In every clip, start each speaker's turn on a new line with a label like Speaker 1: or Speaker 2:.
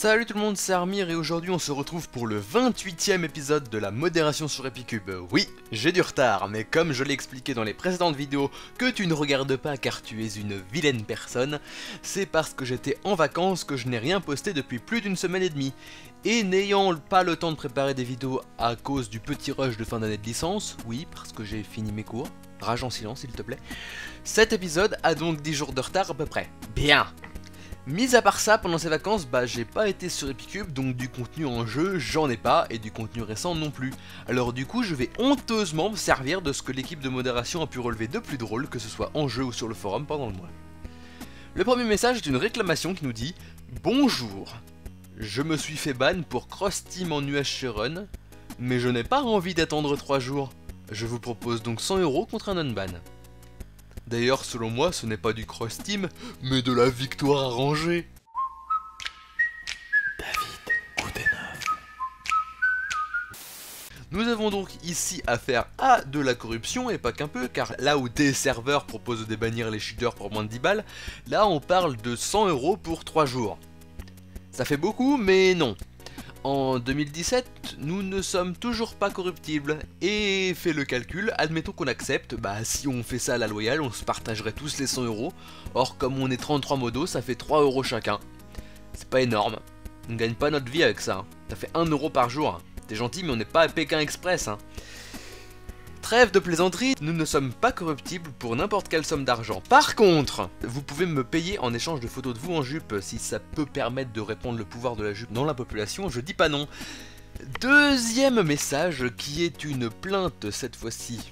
Speaker 1: Salut tout le monde, c'est Armir et aujourd'hui on se retrouve pour le 28e épisode de la modération sur Epicube. Oui, j'ai du retard, mais comme je l'ai expliqué dans les précédentes vidéos que tu ne regardes pas car tu es une vilaine personne, c'est parce que j'étais en vacances que je n'ai rien posté depuis plus d'une semaine et demie. Et n'ayant pas le temps de préparer des vidéos à cause du petit rush de fin d'année de licence, oui, parce que j'ai fini mes cours, rage en silence s'il te plaît, cet épisode a donc 10 jours de retard à peu près. Bien. Mis à part ça, pendant ces vacances, j'ai pas été sur Epicube, donc du contenu en jeu, j'en ai pas, et du contenu récent non plus. Alors du coup, je vais honteusement me servir de ce que l'équipe de modération a pu relever de plus drôle, que ce soit en jeu ou sur le forum pendant le mois. Le premier message est une réclamation qui nous dit « Bonjour, je me suis fait ban pour Cross Team en UHC Run, mais je n'ai pas envie d'attendre 3 jours. Je vous propose donc 100 € contre un unban. » D'ailleurs, selon moi, ce n'est pas du cross team, mais de la victoire arrangée. David Goudenov. Nous avons donc ici affaire à de la corruption, et pas qu'un peu, car là où des serveurs proposent de bannir les cheaters pour moins de 10 balles, là on parle de 100 € pour 3 jours. Ça fait beaucoup, mais non. En 2017, nous ne sommes toujours pas corruptibles, et fais le calcul, admettons qu'on accepte, si on fait ça à la loyale, on se partagerait tous les 100 €, or comme on est 33 modos, ça fait 3 € chacun. C'est pas énorme, on gagne pas notre vie avec ça, hein. Ça fait 1 € par jour, t'es gentil mais on n'est pas à Pékin Express. Hein. Trêve de plaisanterie, nous ne sommes pas corruptibles pour n'importe quelle somme d'argent. Par contre, vous pouvez me payer en échange de photos de vous en jupe, si ça peut permettre de répandre le pouvoir de la jupe dans la population, je dis pas non. Deuxième message qui est une plainte cette fois-ci.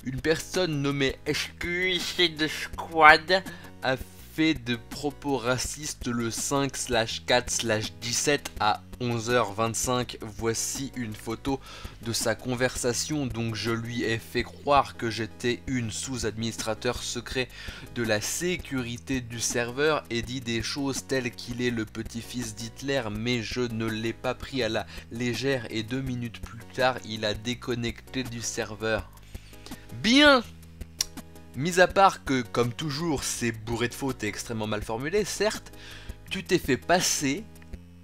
Speaker 1: Une personne nommée SQC de Squad a fait de propos racistes le 5/4/17 à 11h25. Voici une photo de sa conversation. Donc je lui ai fait croire que j'étais une sous-administrateur secret de la sécurité du serveur et dit des choses telles qu'il est le petit-fils d'Hitler, mais je ne l'ai pas pris à la légère et 2 minutes plus tard il a déconnecté du serveur. Bien! Mis à part que, comme toujours, c'est bourré de fautes et extrêmement mal formulé, certes, tu t'es fait passer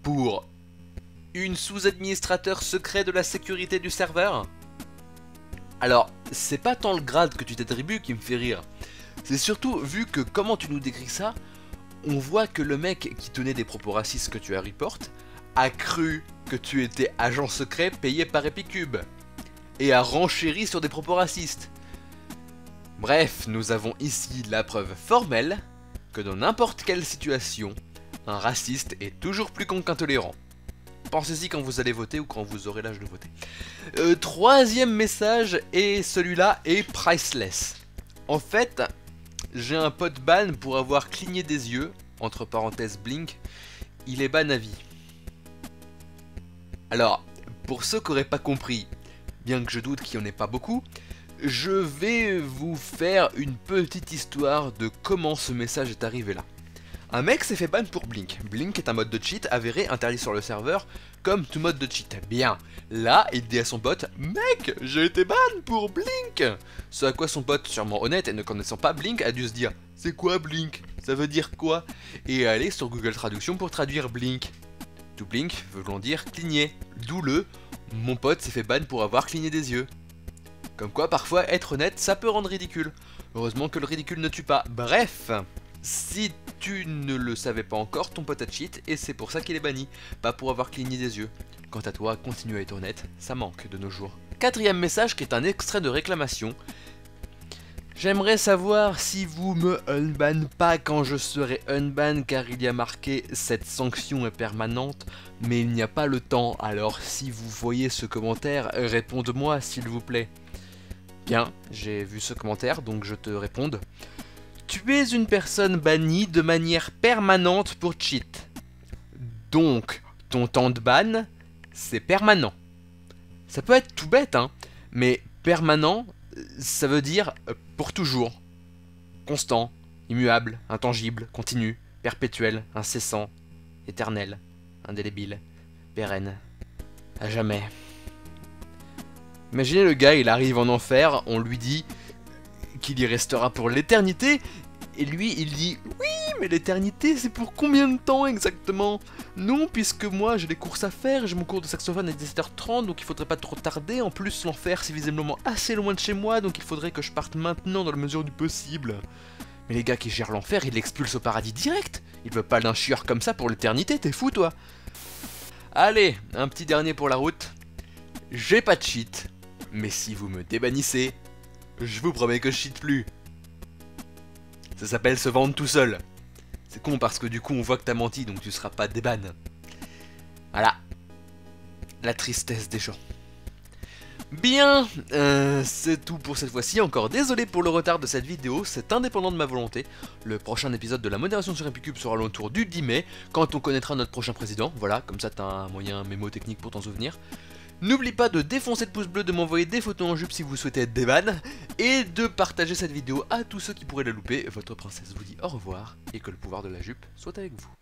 Speaker 1: pour une sous-administrateur secret de la sécurité du serveur. Alors, c'est pas tant le grade que tu t'attribues qui me fait rire, c'est surtout, vu que comment tu nous décris ça, on voit que le mec qui tenait des propos racistes que tu as report a cru que tu étais agent secret payé par Epicube, et a renchéri sur des propos racistes. Bref, nous avons ici la preuve formelle que dans n'importe quelle situation, un raciste est toujours plus con qu'un tolérant. Pensez-y quand vous allez voter ou quand vous aurez l'âge de voter. Troisième message, et celui-là est priceless. En fait, j'ai un pote ban pour avoir cligné des yeux, entre parenthèses blink, il est ban à vie. Alors, pour ceux qui n'auraient pas compris, bien que je doute qu'il n'y en ait pas beaucoup, je vais vous faire une petite histoire de comment ce message est arrivé là. Un mec s'est fait ban pour Blink. Blink est un mode de cheat avéré interdit sur le serveur, comme tout mode de cheat. Bien, là, il dit à son bot « Mec, j'ai été ban pour Blink !» Ce à quoi son bot, sûrement honnête et ne connaissant pas Blink, a dû se dire « C'est quoi Blink? Ça veut dire quoi ?» et aller sur Google Traduction pour traduire Blink. Tout Blink voulant dire cligner, d'où le « Mon pote s'est fait ban pour avoir cligné des yeux ». Comme quoi, parfois, être honnête, ça peut rendre ridicule. Heureusement que le ridicule ne tue pas. Bref, si tu ne le savais pas encore, ton pote a cheat, et c'est pour ça qu'il est banni, pas pour avoir cligné des yeux. Quant à toi, continue à être honnête, ça manque de nos jours. Quatrième message qui est un extrait de réclamation. J'aimerais savoir si vous me unban pas quand je serai unban, car il y a marqué « Cette sanction est permanente », mais il n'y a pas le temps, alors si vous voyez ce commentaire, répondez-moi s'il vous plaît. Bien, j'ai vu ce commentaire, donc je te réponds. Tu es une personne bannie de manière permanente pour cheat. Donc, ton temps de ban, c'est permanent. Ça peut être tout bête, hein, mais permanent, ça veut dire pour toujours. Constant, immuable, intangible, continu, perpétuel, incessant, éternel, indélébile, pérenne, à jamais. Imaginez le gars, il arrive en enfer, on lui dit qu'il y restera pour l'éternité, Et lui, il dit oui, mais l'éternité, c'est pour combien de temps exactement? Non, puisque moi j'ai des courses à faire, j'ai mon cours de saxophone à 17h30, donc il faudrait pas trop tarder. En plus, l'enfer c'est visiblement assez loin de chez moi, donc il faudrait que je parte maintenant dans la mesure du possible. Mais les gars qui gèrent l'enfer, ils l'expulsent au paradis direct. Ils veulent pas d'un chieur comme ça pour l'éternité, t'es fou toi? Allez, un petit dernier pour la route. J'ai pas de cheat, mais si vous me débannissez, je vous promets que je cheat plus. Ça s'appelle se vendre tout seul. C'est con parce que du coup on voit que t'as menti, donc tu seras pas déban. Voilà. La tristesse des gens. Bien, c'est tout pour cette fois-ci. Encore désolé pour le retard de cette vidéo, c'est indépendant de ma volonté. Le prochain épisode de la modération sur Epicube sera l'entour du 10 mai, quand on connaîtra notre prochain président. Voilà, comme ça t'as un moyen mémotechnique pour t'en souvenir. N'oublie pas de défoncer le pouce bleu, de m'envoyer des photos en jupe si vous souhaitez être déban, et de partager cette vidéo à tous ceux qui pourraient la louper. Votre princesse vous dit au revoir, et que le pouvoir de la jupe soit avec vous.